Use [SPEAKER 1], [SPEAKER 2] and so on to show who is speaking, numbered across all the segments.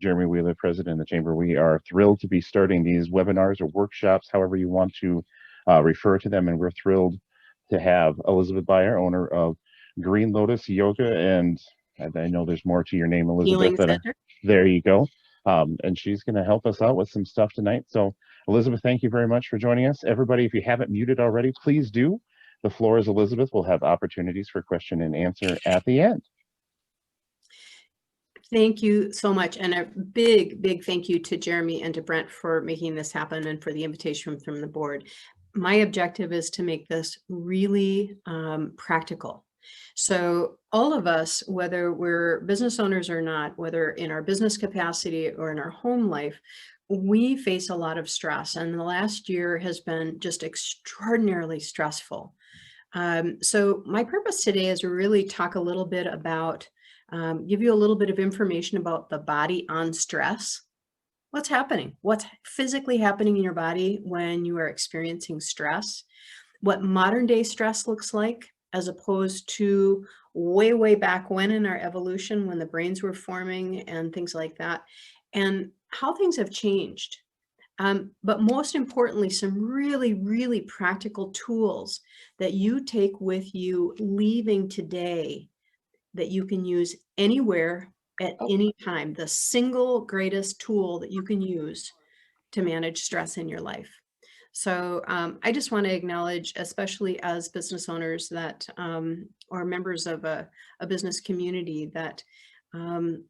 [SPEAKER 1] Jeremy Wheeler, President of the Chamber. We are thrilled to be starting these webinars or workshops, however you want to refer to them. And we're thrilled to have Elizabeth Beyer, owner of Green Lotus Yoga. And I know there's more to your name, Elizabeth.
[SPEAKER 2] Healing Center.
[SPEAKER 1] There you go. And she's going to help us out with some stuff tonight. So, Elizabeth, thank you very much for joining us. Everybody, if you haven't muted already, please do. The floor is Elizabeth. We'll have opportunities for question and answer at the end.
[SPEAKER 2] Thank you so much. And a big, big thank you to Jeremy and to Brent for making this happen and for the invitation from the board. My objective is to make this really practical. So all of us, whether we're business owners or not, whether in our business capacity or in our home life, we face a lot of stress. And the last year has been just extraordinarily stressful. So my purpose today is to really talk a little bit about give you a little bit of information about the body on stress. What's happening? What's physically happening in your body when you are experiencing stress? What modern day stress looks like as opposed to way, way back when in our evolution when the brains were forming and things like that, and how things have changed. But most importantly, some really, really practical tools that you take with you leaving today that you can use anywhere at any time, the single greatest tool that you can use to manage stress in your life. So I just want to acknowledge, especially as business owners that or members of a business community, that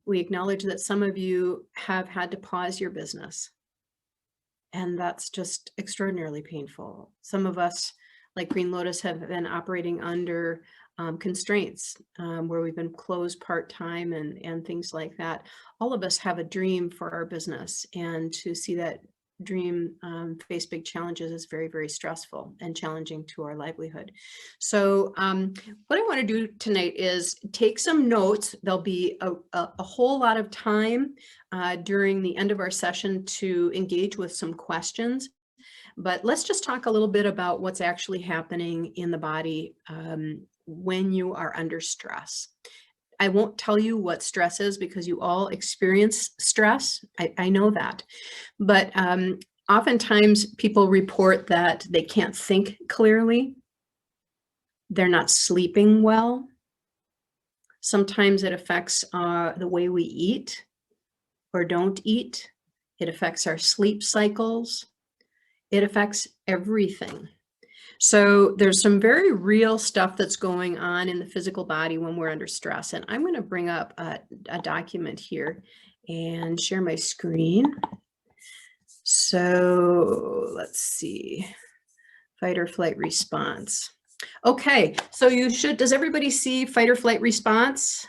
[SPEAKER 2] we acknowledge that some of you have had to pause your business. And that's just extraordinarily painful. Some of us, like Green Lotus, have been operating under constraints where we've been closed part-time and things like that. All of us have a dream for our business, and to see that dream face big challenges is very, very stressful and challenging to our livelihood. So what I want to do tonight is take some notes. There'll be a whole lot of time during the end of our session to engage with some questions. But let's just talk a little bit about what's actually happening in the body when you are under stress. I won't tell you what stress is because you all experience stress. I know that. But oftentimes people report that they can't think clearly. They're not sleeping well. Sometimes it affects the way we eat or don't eat. It affects our sleep cycles. It affects everything. So there's some very real stuff that's going on in the physical body when we're under stress. And I'm going to bring up a document here and share my screen. So let's see, fight or flight response. Okay, so you should, does everybody see fight or flight response?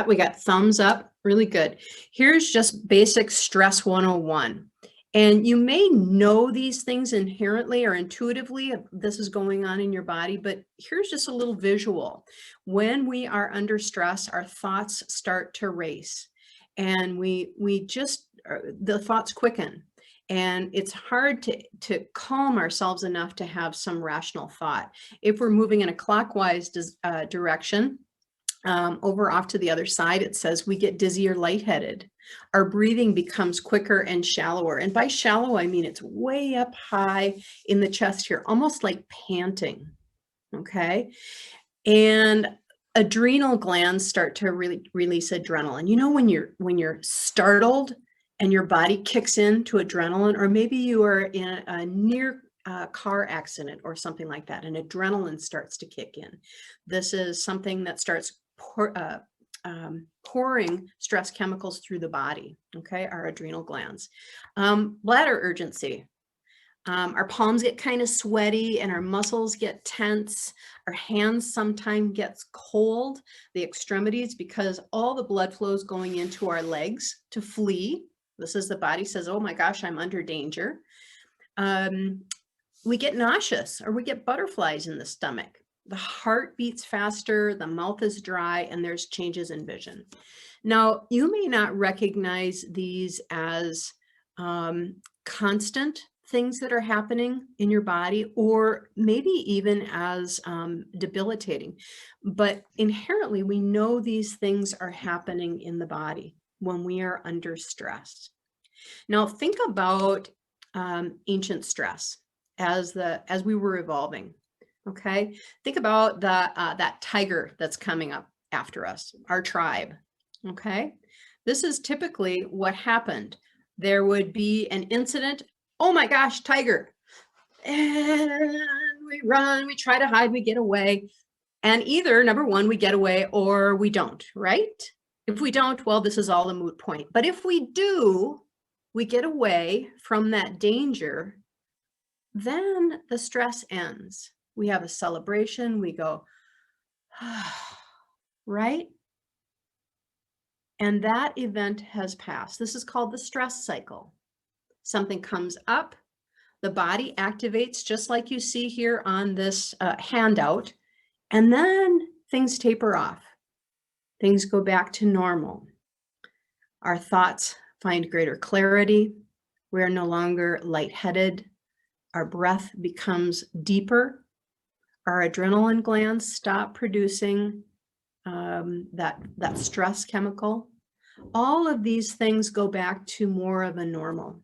[SPEAKER 2] We got thumbs up, really good. Here's just basic stress 101. And you may know these things inherently or intuitively, this is going on in your body, but here's just a little visual. When we are under stress, our thoughts start to race, and the thoughts quicken. And it's hard to calm ourselves enough to have some rational thought. If we're moving in a clockwise direction, over off to the other side, it says we get dizzy or lightheaded. Our breathing becomes quicker and shallower. And by shallow, I mean it's way up high in the chest here, almost like panting, okay? And adrenal glands start to release adrenaline. You know, when you're startled and your body kicks into adrenaline, or maybe you are in a near car accident or something like that, and adrenaline starts to kick in. This is something that starts pouring stress chemicals through the body, okay, our adrenal glands. Bladder urgency. Our palms get kind of sweaty and our muscles get tense. Our hands sometimes get cold, the extremities, because all the blood flow is going into our legs to flee. This is the body says, oh my gosh, I'm under danger. We get nauseous, or we get butterflies in the stomach. The heart beats faster, the mouth is dry, and there's changes in vision. Now, you may not recognize these as constant things that are happening in your body, or maybe even as debilitating, but inherently we know these things are happening in the body. when we are under stress. Now, think about ancient stress as we were evolving. Okay, think about that tiger that's coming up after us, our tribe. Okay, this is typically what happened. There would be an incident. Oh my gosh, tiger! And we run, we try to hide, we get away. And either number one, we get away or we don't, right? If we don't, well, this is all a moot point. But if we do, we get away from that danger, then the stress ends. We have a celebration, we go, right? And that event has passed. This is called the stress cycle. Something comes up, the body activates just like you see here on this handout, and then things taper off. Things go back to normal. Our thoughts find greater clarity. We're no longer lightheaded. Our breath becomes deeper. Our adrenaline glands stop producing that stress chemical. All of these things go back to more of a normal.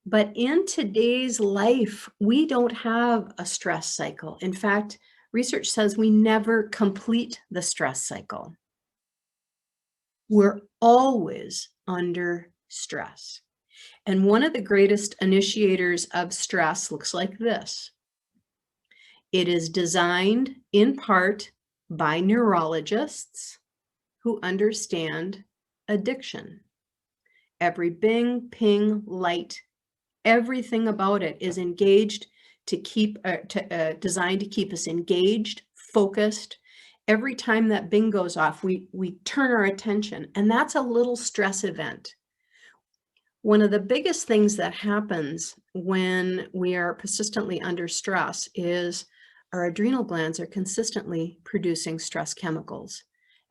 [SPEAKER 2] But in today's life, we don't have a stress cycle. In fact, research says we never complete the stress cycle. We're always under stress. And one of the greatest initiators of stress looks like this. It is designed in part by neurologists who understand addiction. Every bing, ping, light, everything about it is engaged to designed to keep us engaged, focused. Every time that bing goes off, we turn our attention, and that's a little stress event. One of the biggest things that happens when we are persistently under stress is our adrenal glands are consistently producing stress chemicals,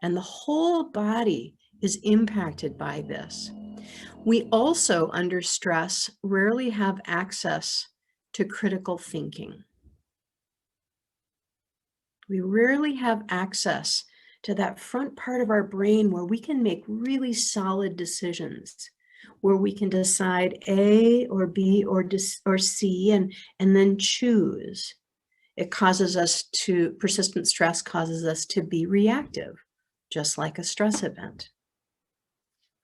[SPEAKER 2] and the whole body is impacted by this. We also, under stress, rarely have access to critical thinking. We rarely have access to that front part of our brain where we can make really solid decisions, where we can decide A or B or C and then choose. Persistent stress causes us to be reactive, just like a stress event.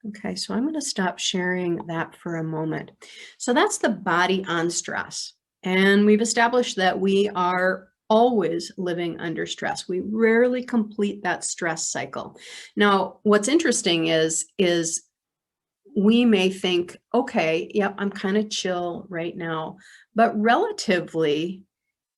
[SPEAKER 2] Okay, so I'm going to stop sharing that for a moment. So that's the body on stress. And we've established that we are always living under stress. We rarely complete that stress cycle. Now, what's interesting is we may think, okay, yep, I'm kind of chill right now, but relatively,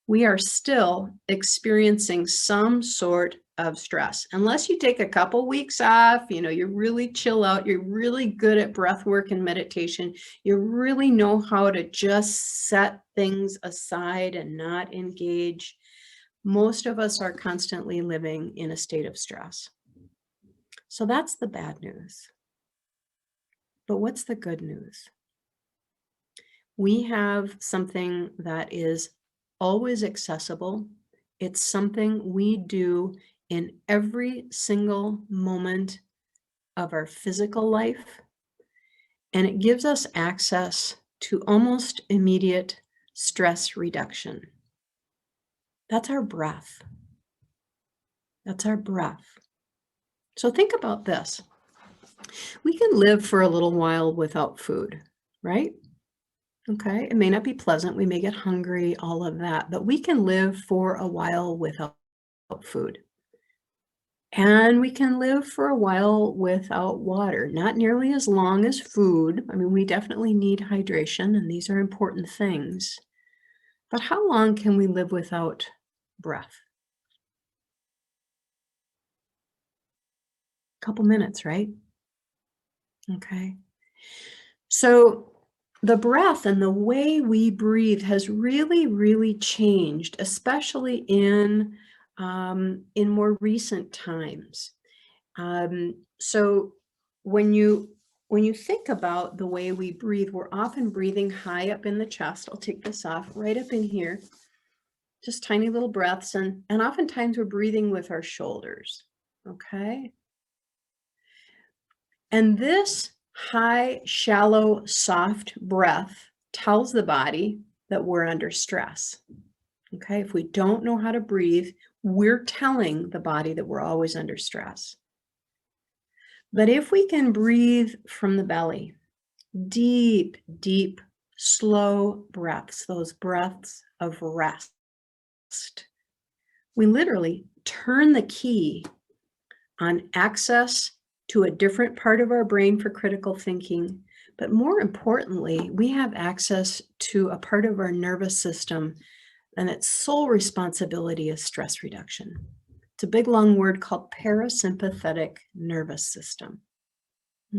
[SPEAKER 2] we are still experiencing some sort of stress. Unless you take a couple weeks off, you really chill out, you're really good at breath work and meditation, you really know how to just set things aside and not engage. Most of us are constantly living in a state of stress. So that's the bad news. But what's the good news? We have something that is always accessible. It's something we do in every single moment of our physical life, and it gives us access to almost immediate stress reduction. That's our breath. That's our breath. So think about this. We can live for a little while without food, right? Okay, it may not be pleasant. We may get hungry, all of that, but we can live for a while without food. And we can live for a while without water, not nearly as long as food. I mean, we definitely need hydration, and these are important things. But how long can we live without breath? A couple minutes, right? Okay. So the breath and the way we breathe has really, really changed, especially in more recent times. So when you think about the way we breathe, we're often breathing high up in the chest. I'll take this off, right up in here, just tiny little breaths, and oftentimes we're breathing with our shoulders. Okay. And this high, shallow, soft breath tells the body that we're under stress. Okay, if we don't know how to breathe, we're telling the body that we're always under stress. But if we can breathe from the belly, deep, deep, slow breaths, those breaths of rest, we literally turn the key on access to a different part of our brain for critical thinking. But more importantly, we have access to a part of our nervous system, and its sole responsibility is stress reduction. It's a big long word called parasympathetic nervous system.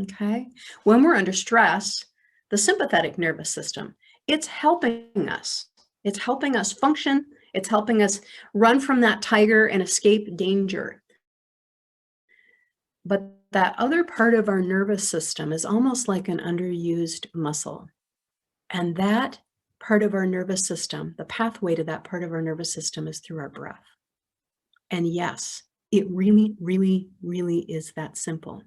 [SPEAKER 2] Okay? When we're under stress, the sympathetic nervous system, it's helping us. It's helping us function. It's helping us run from that tiger and escape danger. But that other part of our nervous system is almost like an underused muscle. And that part of our nervous system, the pathway to that part of our nervous system is through our breath. And yes, it really, really, really is that simple.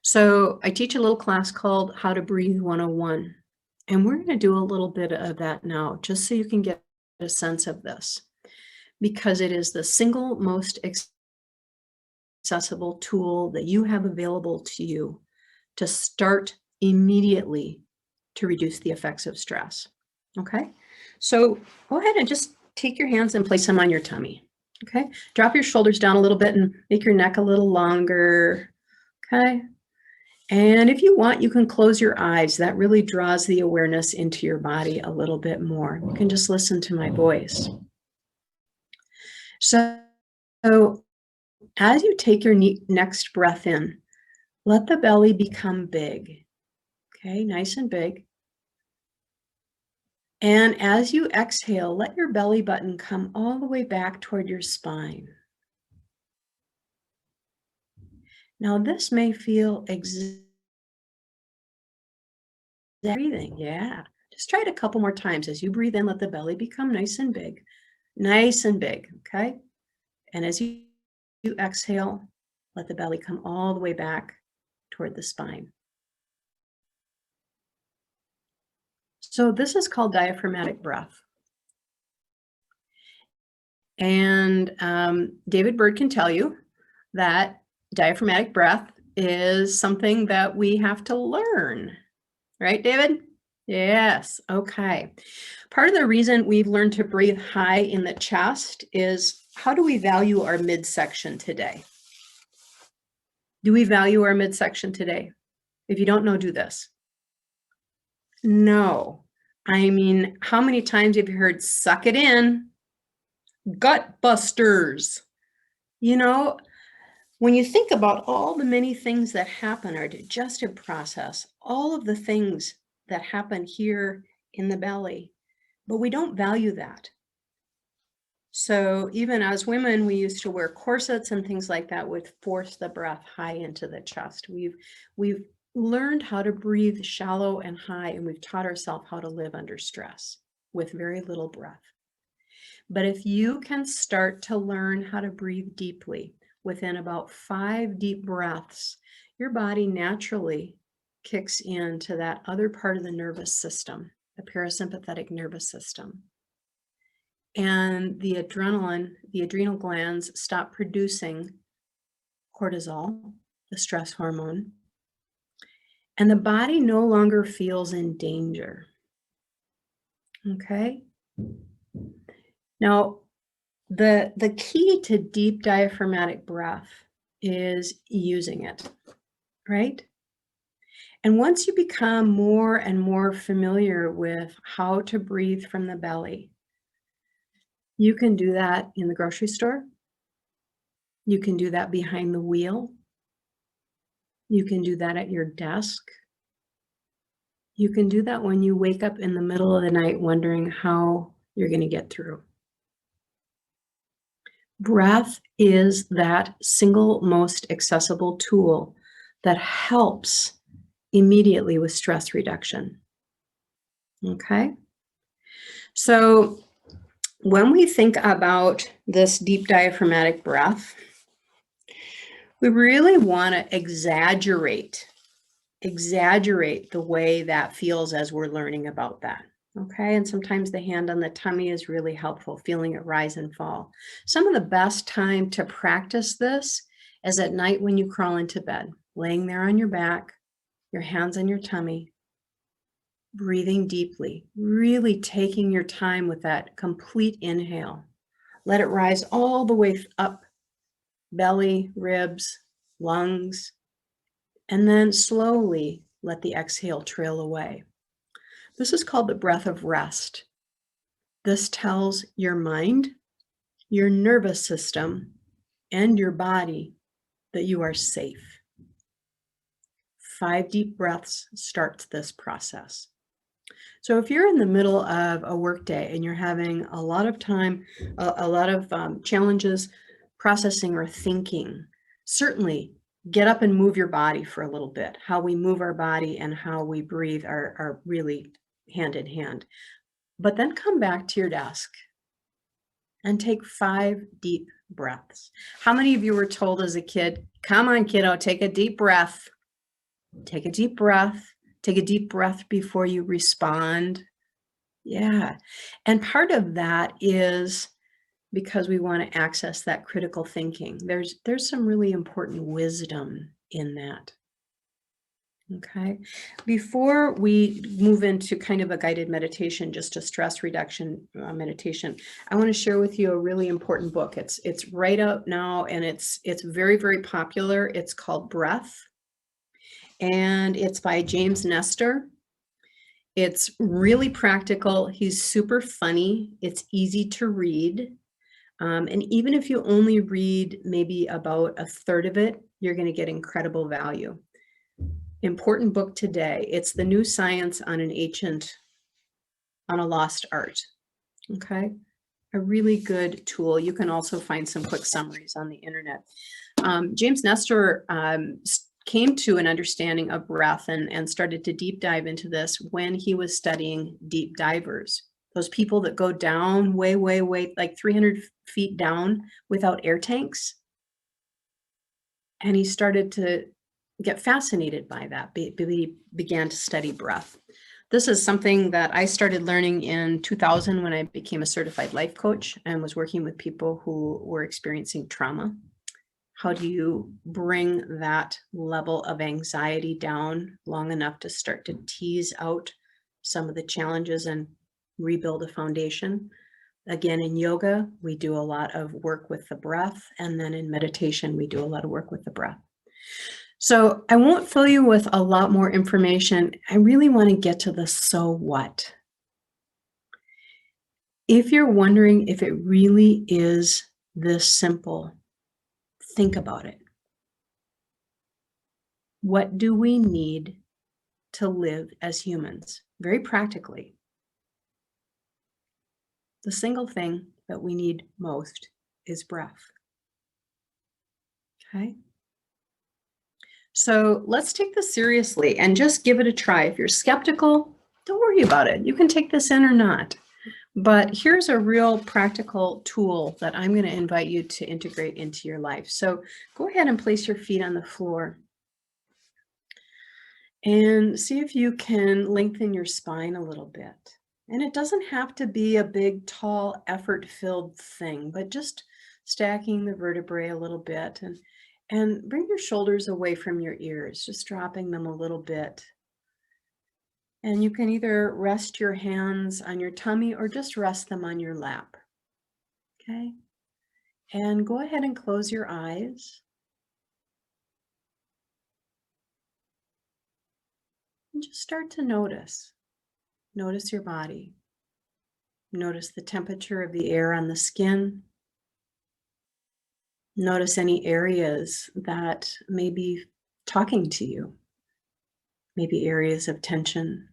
[SPEAKER 2] So I teach a little class called How to Breathe 101. And we're going to do a little bit of that now, just so you can get a sense of this, because it is the single most accessible tool that you have available to you to start immediately to reduce the effects of stress. Okay, so go ahead and just take your hands and place them on your tummy. Okay, drop your shoulders down a little bit and make your neck a little longer. Okay, and if you want, you can close your eyes. That really draws the awareness into your body a little bit more. You can just listen to my voice. So as you take your next breath in, let the belly become big. Okay, nice and big. And as you exhale, let your belly button come all the way back toward your spine. Now, this may feel breathing. Yeah. Just try it a couple more times. As you breathe in, let the belly become nice and big. Nice and big, okay? And as you exhale, let the belly come all the way back toward the spine. So this is called diaphragmatic breath. And David Bird can tell you that diaphragmatic breath is something that we have to learn. Right, David? Yes. Okay. Part of the reason we've learned to breathe high in the chest is, how do we value our midsection today? Do we value our midsection today? If you don't know, do this. No. I mean, how many times have you heard, suck it in, gut busters? You know, when you think about all the many things that happen, our digestive process, all of the things that happen here in the belly, but we don't value that. So even as women, we used to wear corsets and things like that would force the breath high into the chest. We've learned how to breathe shallow and high, and we've taught ourselves how to live under stress with very little breath. But if you can start to learn how to breathe deeply, within about 5 deep breaths, your body naturally kicks into that other part of the nervous system, the parasympathetic nervous system. And the adrenal glands stop producing cortisol, the stress hormone, and the body no longer feels in danger. Okay? Now, the key to deep diaphragmatic breath is using it, right? And once you become more and more familiar with how to breathe from the belly, you can do that in the grocery store. You can do that behind the wheel. You can do that at your desk. You can do that when you wake up in the middle of the night wondering how you're going to get through. Breath is that single most accessible tool that helps immediately with stress reduction. Okay? So when we think about this deep diaphragmatic breath, We really want to exaggerate the way that feels as we're learning about that. Okay, and sometimes the hand on the tummy is really helpful, feeling it rise and fall. Some of the best time to practice this is at night when you crawl into bed, laying there on your back, your hands on your tummy, breathing deeply, really taking your time with that complete inhale. Let it rise all the way up, belly, ribs, lungs, and then slowly let the exhale trail away. This is called the breath of rest. This tells your mind, your nervous system, and your body that you are safe. 5 deep breaths starts this process. So if you're in the middle of a workday and you're having a lot of time, a lot of challenges processing or thinking, certainly get up and move your body for a little bit. How we move our body and how we breathe are really hand in hand. But then come back to your desk and take 5 deep breaths. How many of you were told as a kid, come on, kiddo, take a deep breath. Take a deep breath. Take a deep breath before you respond. Yeah. And part of that is because we want to access that critical thinking. There's some really important wisdom in that. Okay. Before we move into kind of a guided meditation, just a stress reduction meditation, I want to share with you a really important book. It's right out now, and it's very, very popular. It's called Breath, and it's by James Nestor. It's really practical. He's super funny. It's easy to read. And even if you only read maybe about a third of it, you're going to get incredible value. Important book today. It's the new science on a lost art. Okay. A really good tool. You can also find some quick summaries on the internet. James Nestor came to an understanding of breath and started to deep dive into this when he was studying deep divers. Those people that go down way, like 300 feet down without air tanks. And he started to get fascinated by that. He began to study breath. This is something that I started learning in 2000 when I became a certified life coach and was working with people who were experiencing trauma. How do you bring that level of anxiety down long enough to start to tease out some of the challenges and rebuild a foundation? Again, in yoga, we do a lot of work with the breath, and then in meditation, we do a lot of work with the breath. So I won't fill you with a lot more information. I really want to get to the so what. If you're wondering if it really is this simple, think about it. What do we need to live as humans? Very practically. The single thing that we need most is breath. Okay? So let's take this seriously and just give it a try. If you're skeptical, don't worry about it. You can take this in or not. But here's a real practical tool that I'm going to invite you to integrate into your life. So go ahead and place your feet on the floor and see if you can lengthen your spine a little bit. And it doesn't have to be a big, tall, effort-filled thing, but just stacking the vertebrae a little bit and bring your shoulders away from your ears, just dropping them a little bit. And you can either rest your hands on your tummy or just rest them on your lap. Okay? And go ahead and close your eyes. And just start to notice. Notice your body. Notice the temperature of the air on the skin. Notice any areas that may be talking to you. Maybe areas of tension.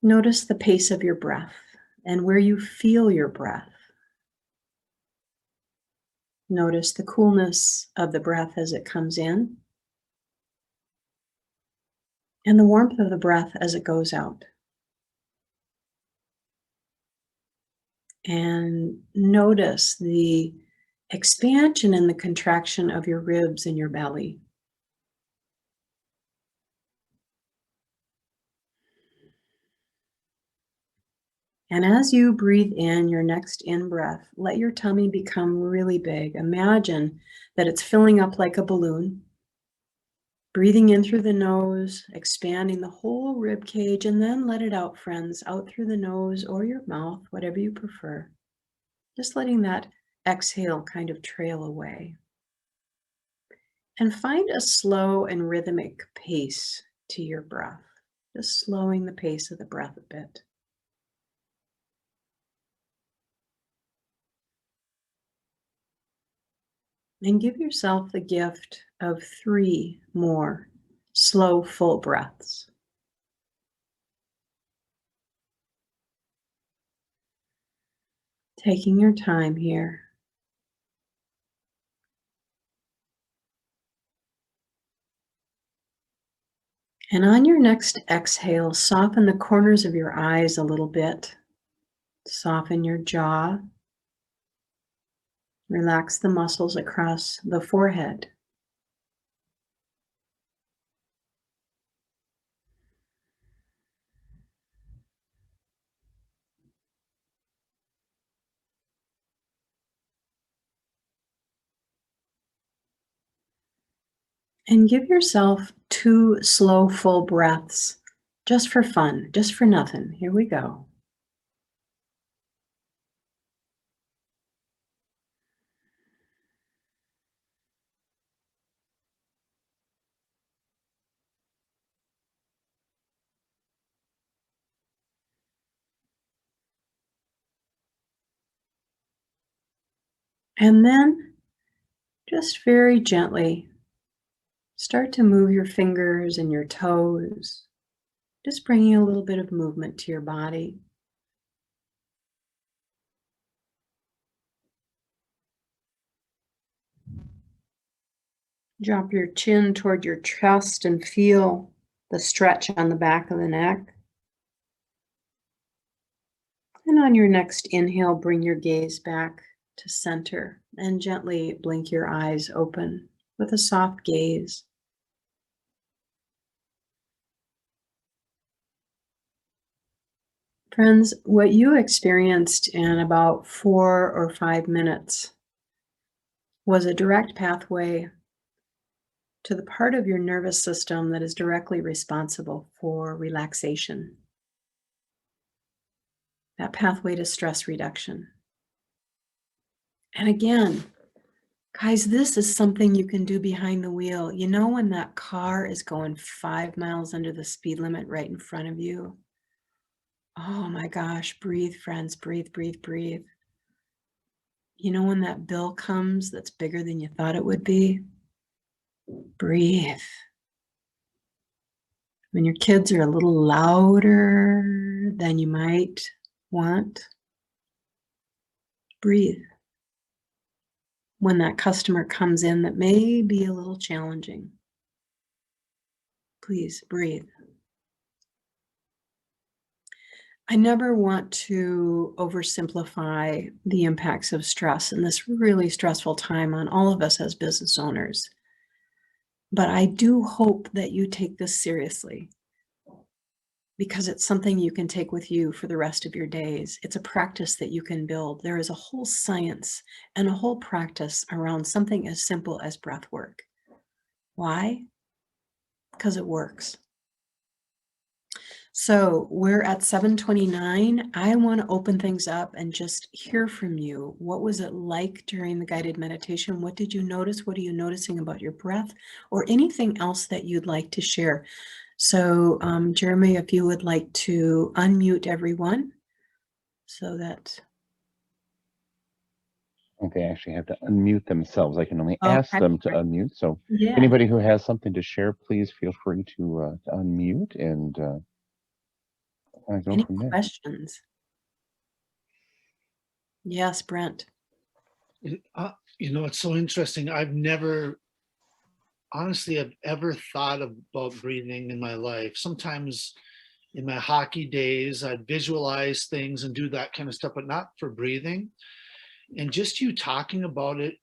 [SPEAKER 2] Notice the pace of your breath and where you feel your breath. Notice the coolness of the breath as it comes in and the warmth of the breath as it goes out. And notice the expansion and the contraction of your ribs and your belly. And as you breathe in your next in-breath, let your tummy become really big. Imagine that it's filling up like a balloon. Breathing in through the nose, expanding the whole rib cage, and then let it out, friends, out through the nose or your mouth, whatever you prefer. Just letting that exhale kind of trail away. And find a slow and rhythmic pace to your breath, just slowing the pace of the breath a bit. And give yourself the gift of 3 more slow, full breaths. Taking your time here. And on your next exhale, soften the corners of your eyes a little bit. Soften your jaw. Relax the muscles across the forehead. And give yourself 2 slow, full breaths, just for fun, just for nothing. Here we go. And then just very gently start to move your fingers and your toes, just bringing a little bit of movement to your body. Drop your chin toward your chest and feel the stretch on the back of the neck. And on your next inhale, bring your gaze back to center and gently blink your eyes open with a soft gaze. Friends, what you experienced in about 4 or 5 minutes was a direct pathway to the part of your nervous system that is directly responsible for relaxation. That pathway to stress reduction. And again, guys, this is something you can do behind the wheel. You know, when that car is going 5 miles under the speed limit right in front of you? Oh my gosh, breathe, friends, breathe, breathe, breathe. You know, when that bill comes that's bigger than you thought it would be? Breathe. When your kids are a little louder than you might want, breathe. When that customer comes in that may be a little challenging, please breathe. I never want to oversimplify the impacts of stress in this really stressful time on all of us as business owners. But I do hope that you take this seriously, because it's something you can take with you for the rest of your days. It's a practice that you can build. There is a whole science and a whole practice around something as simple as breath work. Why? Because it works. So we're at 7:29. I want to open things up and just hear from you. What was it like during the guided meditation? What did you notice? What are you noticing about your breath, or anything else that you'd like to share? So Jeremy, if you would like to unmute everyone so that.
[SPEAKER 1] Okay, I actually have to unmute themselves. I can only ask
[SPEAKER 2] Okay.
[SPEAKER 1] them to unmute. So
[SPEAKER 2] Yeah.
[SPEAKER 1] anybody who has something to share, please feel free to unmute and go
[SPEAKER 2] Any
[SPEAKER 1] from there.
[SPEAKER 2] questions? Yes, Brent.
[SPEAKER 3] It's so interesting. I've never, honestly, I've ever thought about breathing in my life. Sometimes in my hockey days, I'd visualize things and do that kind of stuff, but not for breathing. And just you talking about it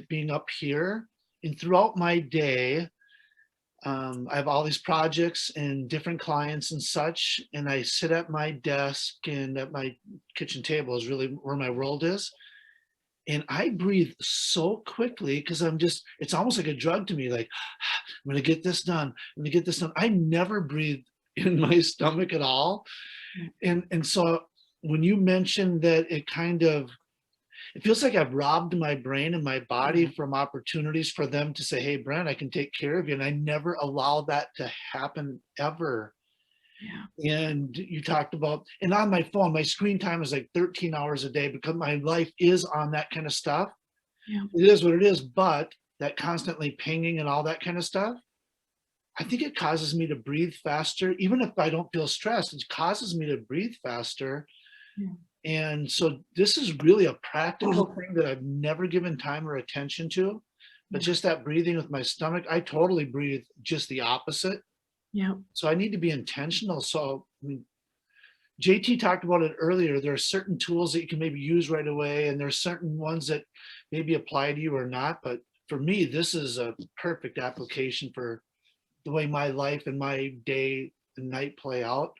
[SPEAKER 3] being up here, and throughout my day, I have all these projects and different clients and such, and I sit at my desk and at my kitchen table is really where my world is. And I breathe so quickly because it's almost like a drug to me. Like, I'm going to get this done. I'm going to get this done. I never breathe in my stomach at all. And so when you mentioned that, it feels like I've robbed my brain and my body from opportunities for them to say, hey, Brent, I can take care of you. And I never allow that to happen ever. Yeah. And you talked about, and on my phone, my screen time is like 13 hours a day because my life is on that kind of stuff. Yeah. It is what it is, but that constantly pinging and all that kind of stuff, I think it causes me to breathe faster. Even if I don't feel stressed, it causes me to breathe faster. Yeah. And so this is really a practical thing that I've never given time or attention to, but just that breathing with my stomach, I totally breathe just the opposite. Yeah. So I need to be intentional. So I mean, JT talked about it earlier. There are certain tools that you can maybe use right away, and there's certain ones that maybe apply to you or not. But for me, this is a perfect application for the way my life and my day and night play out.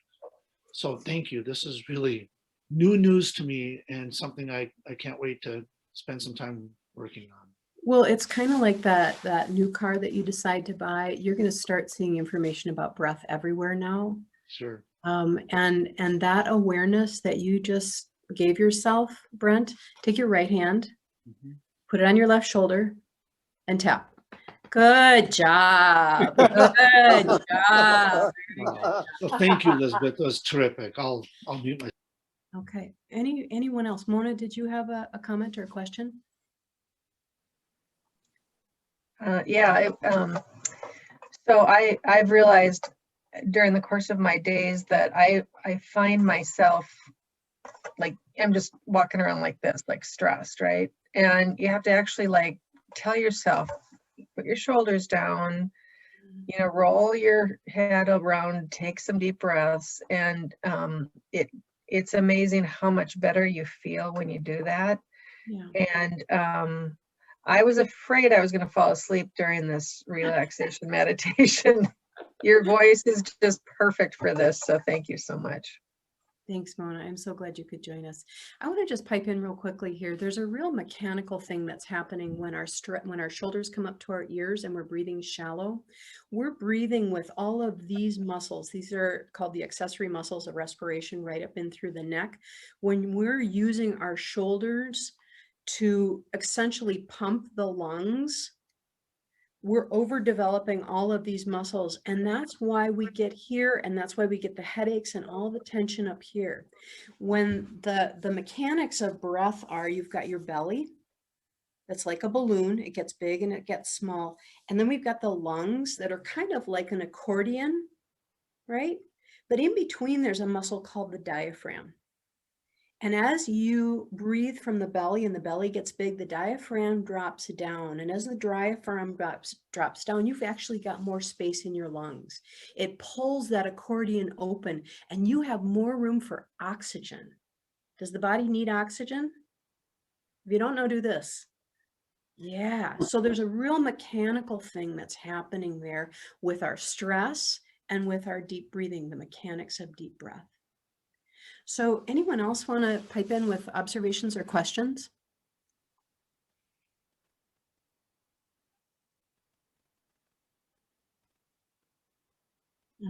[SPEAKER 3] So thank you. This is really new news to me and something I can't wait to spend some time working on.
[SPEAKER 2] Well, it's kind of like that new car that you decide to buy. You're going to start seeing information about breath everywhere now.
[SPEAKER 3] Sure.
[SPEAKER 2] And that awareness that you just gave yourself, Brent, take your right hand, put it on your left shoulder, and tap. Good job. Good job.
[SPEAKER 3] Well, thank you, Elizabeth. That was terrific. I'll mute myself.
[SPEAKER 2] Okay. Anyone else? Mona, did you have a comment or a question?
[SPEAKER 4] So I've realized during the course of my days that I find myself like I'm just walking around like this, like stressed, right? And you have to actually like tell yourself, put your shoulders down, roll your head around, take some deep breaths, and it's amazing how much better you feel when you do that. Yeah. And I was afraid I was going to fall asleep during this relaxation meditation. Your voice is just perfect for this. So thank you so much.
[SPEAKER 2] Thanks, Mona. I'm so glad you could join us. I want to just pipe in real quickly here. There's a real mechanical thing that's happening when our shoulders come up to our ears and we're breathing shallow. We're breathing with all of these muscles. These are called the accessory muscles of respiration right up in through the neck. When we're using our shoulders to essentially pump the lungs, we're overdeveloping all of these muscles, and that's why we get here, and that's why we get the headaches and all the tension up here. When the mechanics of breath are, you've got your belly that's like a balloon, it gets big and it gets small, and then we've got the lungs that are kind of like an accordion, right? But in between there's a muscle called the diaphragm. And as you breathe from the belly and the belly gets big, the diaphragm drops down. And as the diaphragm drops down, you've actually got more space in your lungs. It pulls that accordion open and you have more room for oxygen. Does the body need oxygen? If you don't know, do this. Yeah. So there's a real mechanical thing that's happening there with our stress and with our deep breathing, the mechanics of deep breath. So anyone else want to pipe in with observations or questions?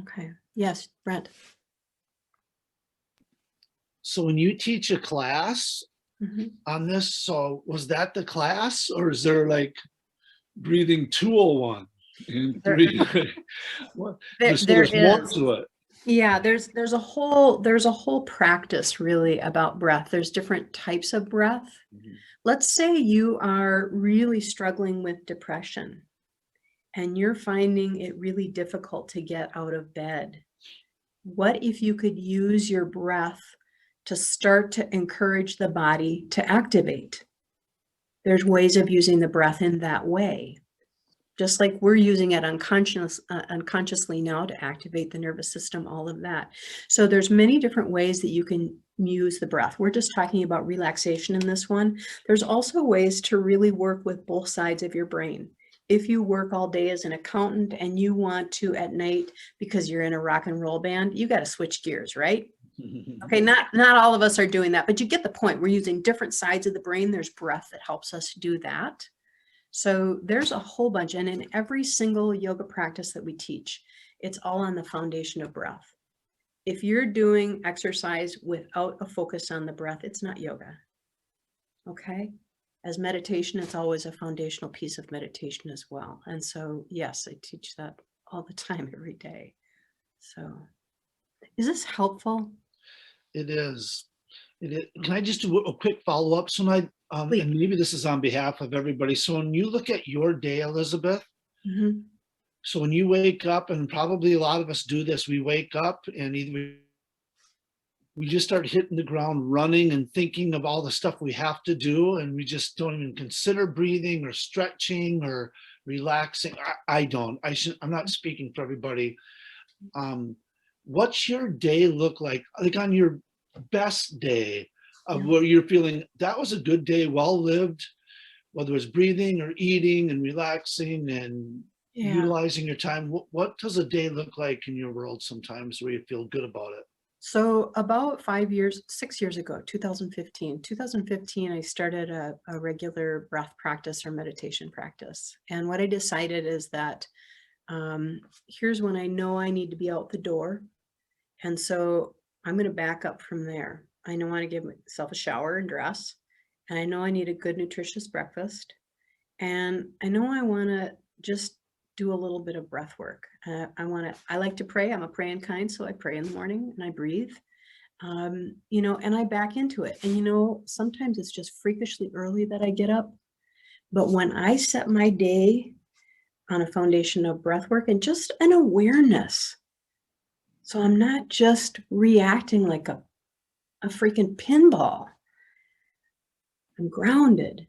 [SPEAKER 2] Okay. Yes, Brent.
[SPEAKER 3] So when you teach a class on this, so was that the class, or is there like breathing 201 and 3? There's more to it.
[SPEAKER 2] Yeah, there's a whole practice really about breath. There's different types of breath. Let's say you are really struggling with depression and you're finding it really difficult to get out of bed. What if you could use your breath to start to encourage the body to activate? There's ways of using the breath in that way. Just like we're using it unconsciously now to activate the nervous system, all of that. So there's many different ways that you can use the breath. We're just talking about relaxation in this one. There's also ways to really work with both sides of your brain. If you work all day as an accountant and you want to at night, because you're in a rock and roll band, you got to switch gears, right? Okay, not all of us are doing that, but you get the point. We're using different sides of the brain. There's breath that helps us do that. So there's a whole bunch, and in every single yoga practice that we teach, it's all on the foundation of breath. If you're doing exercise without a focus on the breath, it's not yoga. Okay? As meditation, it's always a foundational piece of meditation as well. And so, yes, I teach that all the time, every day. So, is this helpful?
[SPEAKER 3] It is. Can I just do a quick follow-up? So and maybe this is on behalf of everybody. So when you look at your day, Elizabeth,
[SPEAKER 2] Mm-hmm.
[SPEAKER 3] so when you wake up, and probably a lot of us do this, we wake up and either we just start hitting the ground running and thinking of all the stuff we have to do, and we just don't even consider breathing or stretching or relaxing. I don't. I'm not speaking for everybody. What's your day look like on your best day of where you're feeling that was a good day, well lived, whether it's breathing or eating and relaxing and utilizing your time? What does a day look like in your world sometimes where you feel good about it?
[SPEAKER 2] So about 6 years ago, 2015, I started a regular breath practice or meditation practice. And what I decided is that here's when I know I need to be out the door. And so I'm going to back up from there. I know I want to give myself a shower and dress. And I know I need a good, nutritious breakfast. And I know I want to just do a little bit of breath work. I like to pray. I'm a praying kind. So I pray in the morning and I breathe, and I back into it. And, sometimes it's just freakishly early that I get up. But when I set my day on a foundation of breath work and just an awareness, so I'm not just reacting like a freaking pinball. I'm grounded,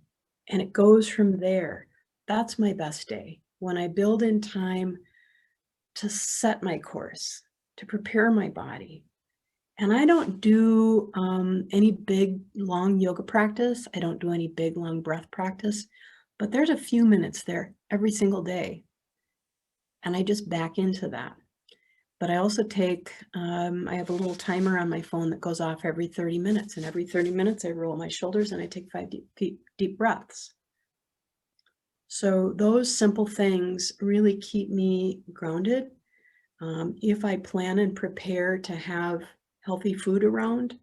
[SPEAKER 2] and it goes from there. That's my best day. When I build in time to set my course, to prepare my body. And I don't do any big, long yoga practice. I don't do any big, long breath practice, but there's a few minutes there every single day. And I just back into that. But I also take, I have a little timer on my phone that goes off every 30 minutes. And every 30 minutes, I roll my shoulders and I take 5 deep breaths. So those simple things really keep me grounded. If I plan and prepare to have healthy food around,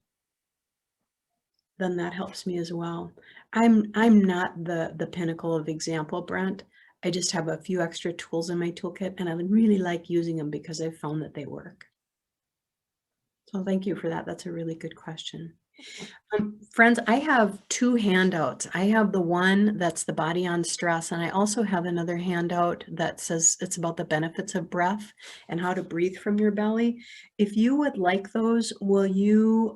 [SPEAKER 2] then that helps me as well. I'm not the pinnacle of example, Brent. I just have a few extra tools in my toolkit, and I really like using them because I've found that they work. So thank you for that. That's a really good question. Friends, I have 2 handouts. I have the one that's the body on stress, and I also have another handout that says it's about the benefits of breath and how to breathe from your belly. If you would like those, will you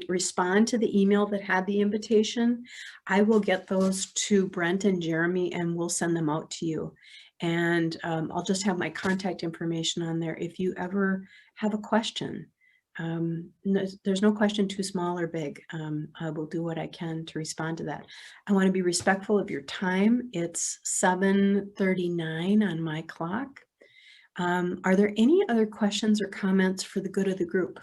[SPEAKER 2] respond to the email that had the invitation? I will get those to Brent and Jeremy, and we'll send them out to you. And I'll just have my contact information on there if you ever have a question. There's no question too small or big. I will do what I can to respond to that. I want to be respectful of your time. It's 7:39 on my clock. Are there any other questions or comments for the good of the group?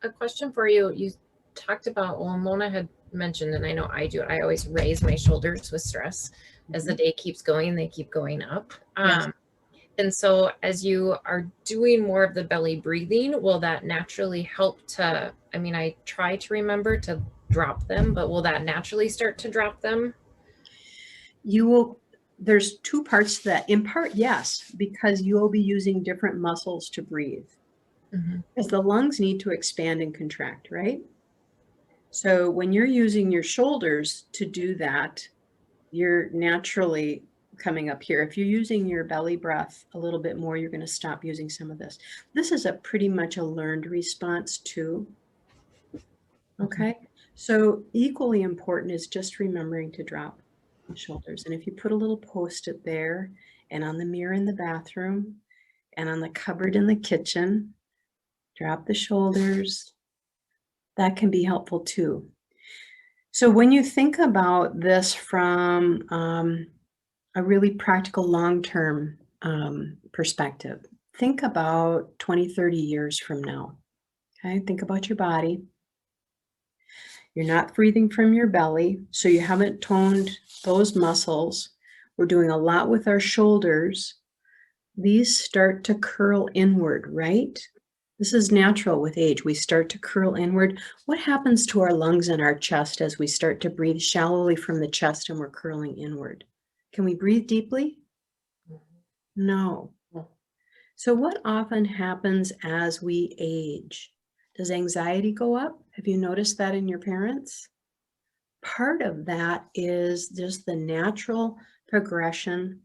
[SPEAKER 5] A question for you. You talked about, well, Mona had mentioned, and I know I do, I always raise my shoulders with stress. As the day keeps going, they keep going up.
[SPEAKER 2] Yes.
[SPEAKER 5] And so as you are doing more of the belly breathing, will that naturally help to, I try to remember to drop them, but will that naturally start to drop them?
[SPEAKER 2] You will, there's 2 parts to that. In part, yes, because you will be using different muscles to breathe. Because the lungs need to expand and contract, right? So when you're using your shoulders to do that, you're naturally coming up here. If you're using your belly breath a little bit more, you're going to stop using some of this. This is a pretty much a learned response too. Okay. So equally important is just remembering to drop the shoulders. And if you put a little post-it there and on the mirror in the bathroom and on the cupboard in the kitchen, drop the shoulders, That can be helpful too. So when you think about this from a really practical long-term perspective, think about 20, 30 years from now. Okay, think about your body. You're not breathing from your belly, so you haven't toned those muscles. We're doing a lot with our shoulders. These start to curl inward, right? This is natural with age. We start to curl inward. What happens to our lungs and our chest as we start to breathe shallowly from the chest and we're curling inward? Can we breathe deeply? No. So what often happens as we age? Does anxiety go up? Have you noticed that in your parents? Part of that is just the natural progression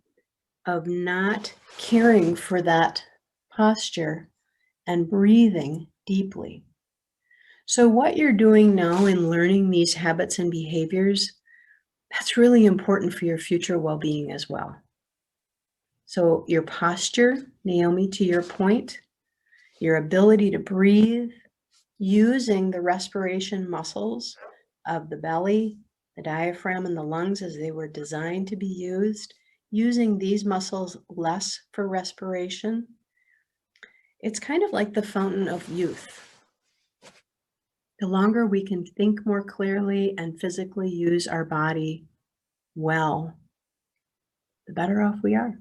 [SPEAKER 2] of not caring for that posture and breathing deeply. So what you're doing now in learning these habits and behaviors, that's really important for your future well-being as well. So your posture, Naomi, to your point, your ability to breathe using the respiration muscles of the belly, the diaphragm, and the lungs as they were designed to be used, using these muscles less for respiration. It's kind of like the fountain of youth. The longer we can think more clearly and physically use our body well, the better off we are.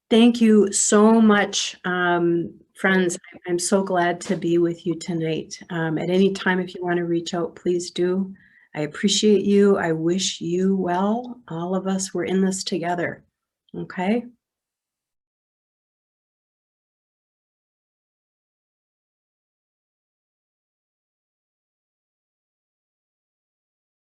[SPEAKER 2] Thank you so much, friends. I'm so glad to be with you tonight. At any time, if you want to reach out, please do. I appreciate you. I wish you well. All of us, we're in this together. Okay?